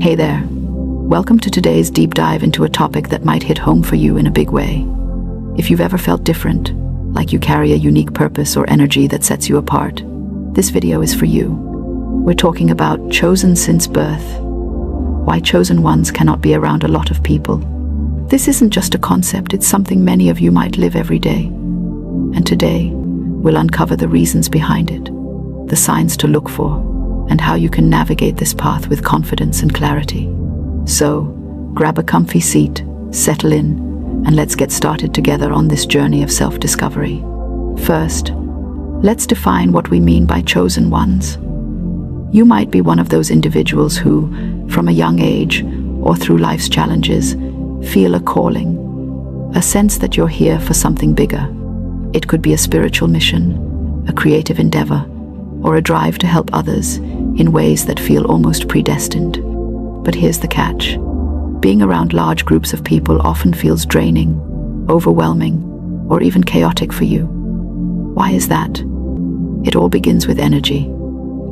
Hey there. Welcome to today's deep dive into a topic that might hit home for you in a big way. If you've ever felt different, like you carry a unique purpose or energy that sets you apart, this video is for you. We're talking about chosen since birth. Why chosen ones cannot be around a lot of people. This isn't just a concept, it's something many of you might live every day. And today, we'll uncover the reasons behind it, the signs to look for, and how you can navigate this path with confidence and clarity. So, grab a comfy seat, settle in, and let's get started together on this journey of self-discovery. First, let's define what we mean by chosen ones. You might be one of those individuals who, from a young age, or through life's challenges, feel a calling, a sense that you're here for something bigger. It could be a spiritual mission, a creative endeavor, or a drive to help others in ways that feel almost predestined. But here's the catch. Being around large groups of people often feels draining, overwhelming, or even chaotic for you. Why is that? It all begins with energy.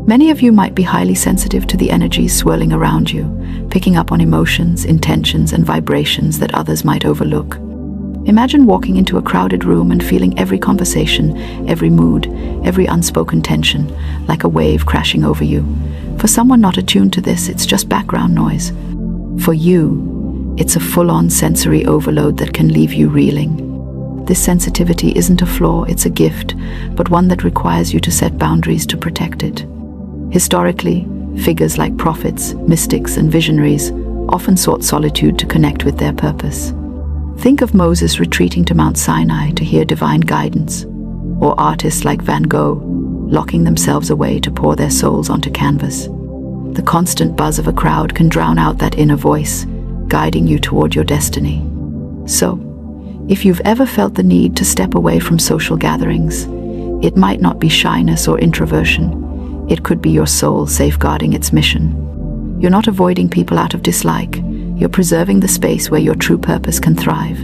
Many of you might be highly sensitive to the energies swirling around you, picking up on emotions, intentions, and vibrations that others might overlook. Imagine walking into a crowded room and feeling every conversation, every mood, every unspoken tension, like a wave crashing over you. For someone not attuned to this, it's just background noise. For you, it's a full-on sensory overload that can leave you reeling. This sensitivity isn't a flaw, it's a gift, but one that requires you to set boundaries to protect it. Historically, figures like prophets, mystics, and visionaries often sought solitude to connect with their purpose. Think of Moses retreating to Mount Sinai to hear divine guidance, or artists like Van Gogh locking themselves away to pour their souls onto canvas. The constant buzz of a crowd can drown out that inner voice, guiding you toward your destiny. So, if you've ever felt the need to step away from social gatherings, it might not be shyness or introversion. It could be your soul safeguarding its mission. You're not avoiding people out of dislike. You're preserving the space where your true purpose can thrive.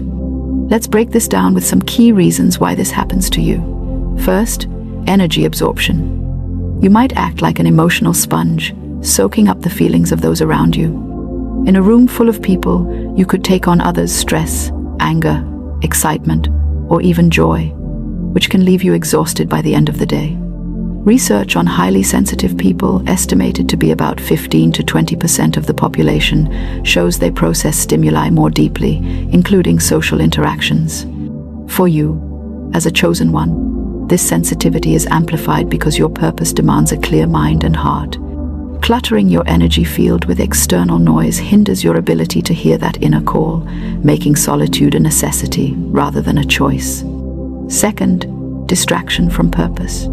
Let's break this down with some key reasons why this happens to you. First, energy absorption. You might act like an emotional sponge, soaking up the feelings of those around you. In a room full of people, you could take on others' stress, anger, excitement, or even joy, which can leave you exhausted by the end of the day. Research on highly sensitive people, estimated to be about 15 to 20% of the population, shows they process stimuli more deeply, including social interactions. For you, as a chosen one, this sensitivity is amplified because your purpose demands a clear mind and heart. Cluttering your energy field with external noise hinders your ability to hear that inner call, making solitude a necessity rather than a choice. Second, distraction from purpose.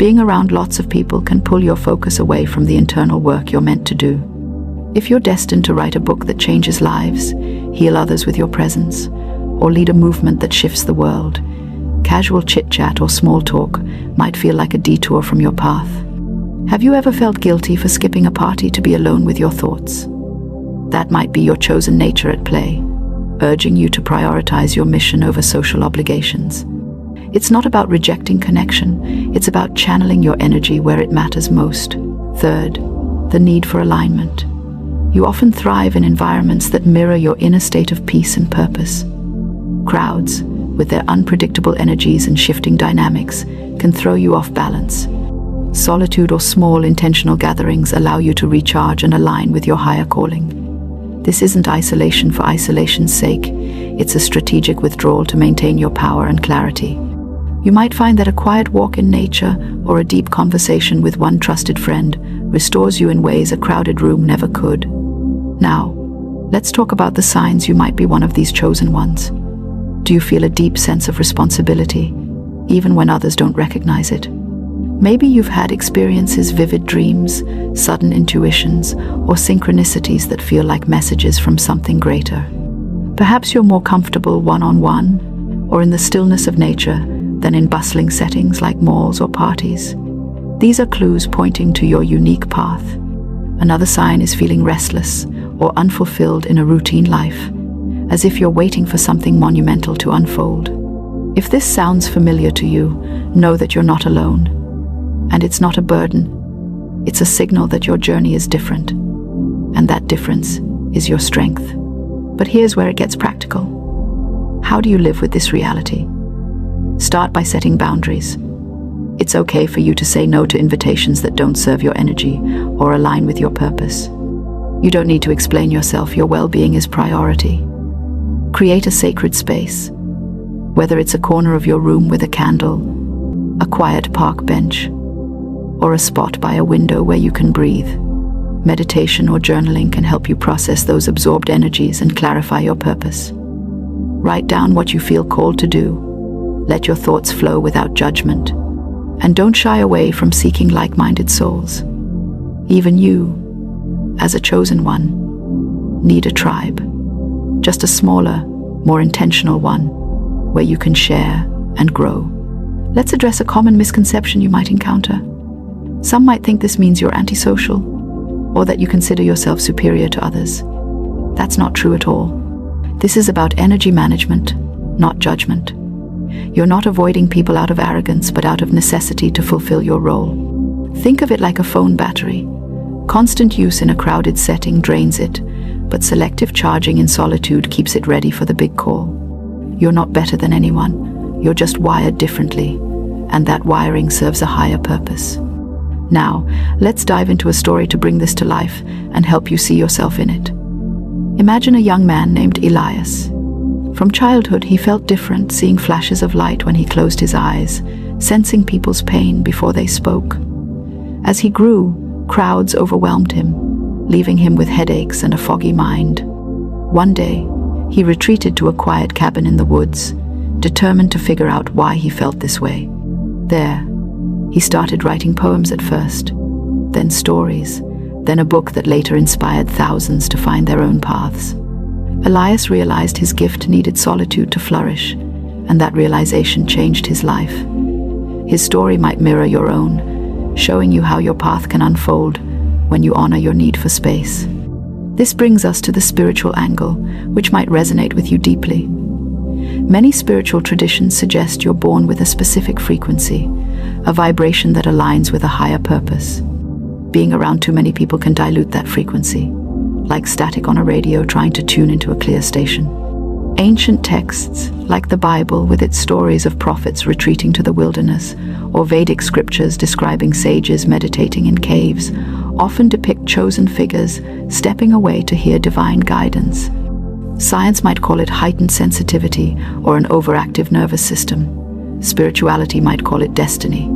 Being around lots of people can pull your focus away from the internal work you're meant to do. If you're destined to write a book that changes lives, heal others with your presence, or lead a movement that shifts the world, casual chit-chat or small talk might feel like a detour from your path. Have you ever felt guilty for skipping a party to be alone with your thoughts? That might be your chosen nature at play, urging you to prioritize your mission over social obligations. It's not about rejecting connection, it's about channeling your energy where it matters most. Third, the need for alignment. You often thrive in environments that mirror your inner state of peace and purpose. Crowds, with their unpredictable energies and shifting dynamics, can throw you off balance. Solitude or small intentional gatherings allow you to recharge and align with your higher calling. This isn't isolation for isolation's sake, it's a strategic withdrawal to maintain your power and clarity. You might find that a quiet walk in nature or a deep conversation with one trusted friend restores you in ways a crowded room never could. Now, let's talk about the signs you might be one of these chosen ones. Do you feel a deep sense of responsibility, even when others don't recognize it? Maybe you've had experiences, vivid dreams, sudden intuitions, or synchronicities that feel like messages from something greater. Perhaps you're more comfortable one-on-one or in the stillness of nature than in bustling settings like malls or parties. These are clues pointing to your unique path. Another sign is feeling restless or unfulfilled in a routine life, as if you're waiting for something monumental to unfold. If this sounds familiar to you, know that you're not alone. And it's not a burden. It's a signal that your journey is different. And that difference is your strength. But here's where it gets practical. How do you live with this reality? Start by setting boundaries. It's okay for you to say no to invitations that don't serve your energy or align with your purpose. You don't need to explain yourself. Your well-being is priority. Create a sacred space, whether it's a corner of your room with a candle, a quiet park bench, or a spot by a window where you can breathe. Meditation or journaling can help you process those absorbed energies and clarify your purpose. Write down what you feel called to do. Let your thoughts flow without judgment. And don't shy away from seeking like-minded souls. Even you, as a chosen one, need a tribe. Just a smaller, more intentional one, where you can share and grow. Let's address a common misconception you might encounter. Some might think this means you're antisocial, or that you consider yourself superior to others. That's not true at all. This is about energy management, not judgment. You're not avoiding people out of arrogance, but out of necessity to fulfill your role. Think of it like a phone battery. Constant use in a crowded setting drains it, but selective charging in solitude keeps it ready for the big call. You're not better than anyone. You're just wired differently, and that wiring serves a higher purpose. Now, let's dive into a story to bring this to life and help you see yourself in it. Imagine a young man named Elias. From childhood, he felt different, seeing flashes of light when he closed his eyes, sensing people's pain before they spoke. As he grew, crowds overwhelmed him, leaving him with headaches and a foggy mind. One day, he retreated to a quiet cabin in the woods, determined to figure out why he felt this way. There, he started writing poems at first, then stories, then a book that later inspired thousands to find their own paths. Elias realized his gift needed solitude to flourish, and that realization changed his life. His story might mirror your own, showing you how your path can unfold when you honor your need for space. This brings us to the spiritual angle, which might resonate with you deeply. Many spiritual traditions suggest you're born with a specific frequency, a vibration that aligns with a higher purpose. Being around too many people can dilute that frequency, like static on a radio trying to tune into a clear station. Ancient texts, like the Bible with its stories of prophets retreating to the wilderness, or Vedic scriptures describing sages meditating in caves, often depict chosen figures stepping away to hear divine guidance. Science might call it heightened sensitivity or an overactive nervous system. Spirituality might call it destiny.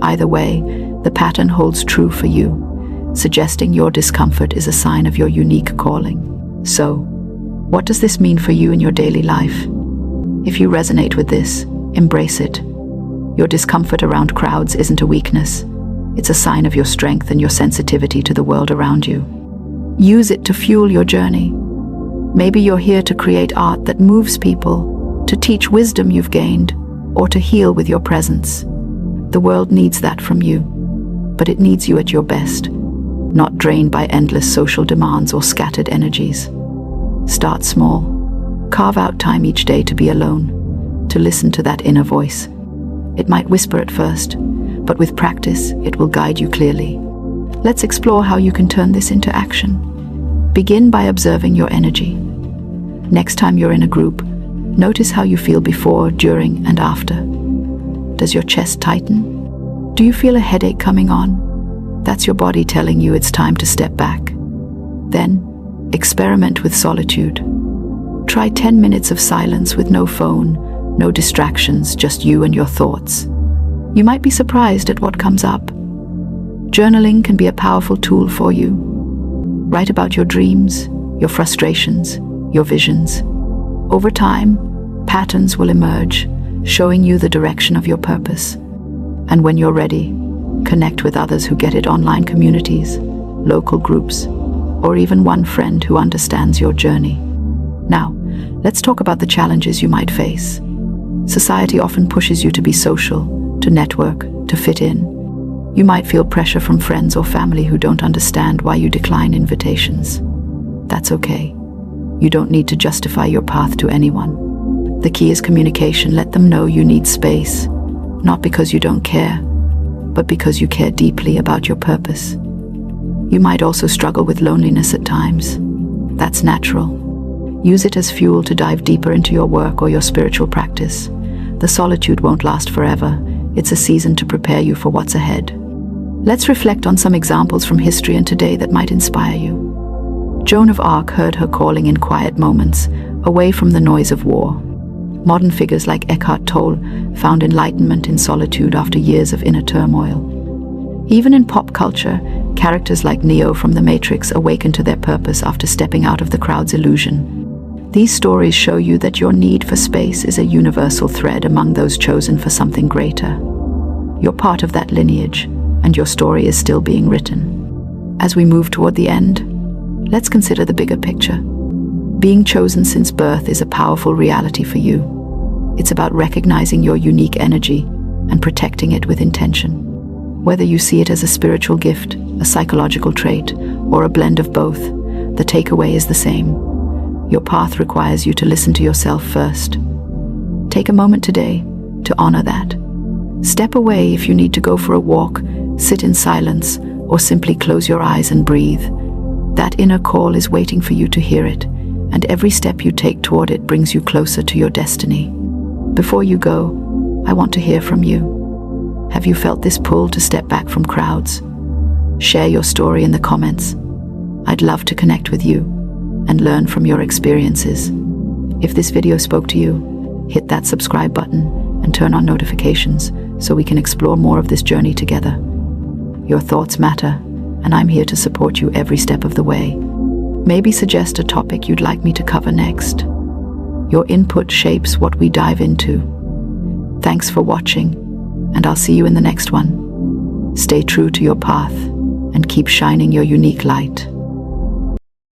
Either way, the pattern holds true for you, suggesting your discomfort is a sign of your unique calling. So, what does this mean for you in your daily life? If you resonate with this, embrace it. Your discomfort around crowds isn't a weakness. It's a sign of your strength and your sensitivity to the world around you. Use it to fuel your journey. Maybe you're here to create art that moves people, to teach wisdom you've gained, or to heal with your presence. The world needs that from you, but it needs you at your best, not drained by endless social demands or scattered energies. Start small. Carve out time each day to be alone, to listen to that inner voice. It might whisper at first, but with practice, it will guide you clearly. Let's explore how you can turn this into action. Begin by observing your energy. Next time you're in a group, notice how you feel before, during, and after. Does your chest tighten? Do you feel a headache coming on? That's your body telling you it's time to step back. Then, experiment with solitude. Try 10 minutes of silence with no phone, no distractions, just you and your thoughts. You might be surprised at what comes up. Journaling can be a powerful tool for you. Write about your dreams, your frustrations, your visions. Over time, patterns will emerge, showing you the direction of your purpose. And when you're ready, connect with others who get it. Online communities, local groups, or even one friend who understands your journey. Now, let's talk about the challenges you might face. Society often pushes you to be social, to network, to fit in. You might feel pressure from friends or family who don't understand why you decline invitations. That's okay. You don't need to justify your path to anyone. The key is communication. Let them know you need space, not because you don't care, but because you care deeply about your purpose. You might also struggle with loneliness at times. That's natural. Use it as fuel to dive deeper into your work or your spiritual practice. The solitude won't last forever. It's a season to prepare you for what's ahead. Let's reflect on some examples from history and today that might inspire you. Joan of Arc heard her calling in quiet moments, away from the noise of war. Modern figures like Eckhart Tolle found enlightenment in solitude after years of inner turmoil. Even in pop culture, characters like Neo from The Matrix awaken to their purpose after stepping out of the crowd's illusion. These stories show you that your need for space is a universal thread among those chosen for something greater. You're part of that lineage, and your story is still being written. As we move toward the end, let's consider the bigger picture. Being chosen since birth is a powerful reality for you. It's about recognizing your unique energy and protecting it with intention. Whether you see it as a spiritual gift, a psychological trait, or a blend of both, the takeaway is the same. Your path requires you to listen to yourself first. Take a moment today to honor that. Step away if you need to go for a walk, sit in silence, or simply close your eyes and breathe. That inner call is waiting for you to hear it, and every step you take toward it brings you closer to your destiny. Before you go, I want to hear from you. Have you felt this pull to step back from crowds? Share your story in the comments. I'd love to connect with you and learn from your experiences. If this video spoke to you, hit that subscribe button and turn on notifications so we can explore more of this journey together. Your thoughts matter, and I'm here to support you every step of the way. Maybe suggest a topic you'd like me to cover next. Your input shapes what we dive into. Thanks for watching, and I'll see you in the next one. Stay true to your path and keep shining your unique light.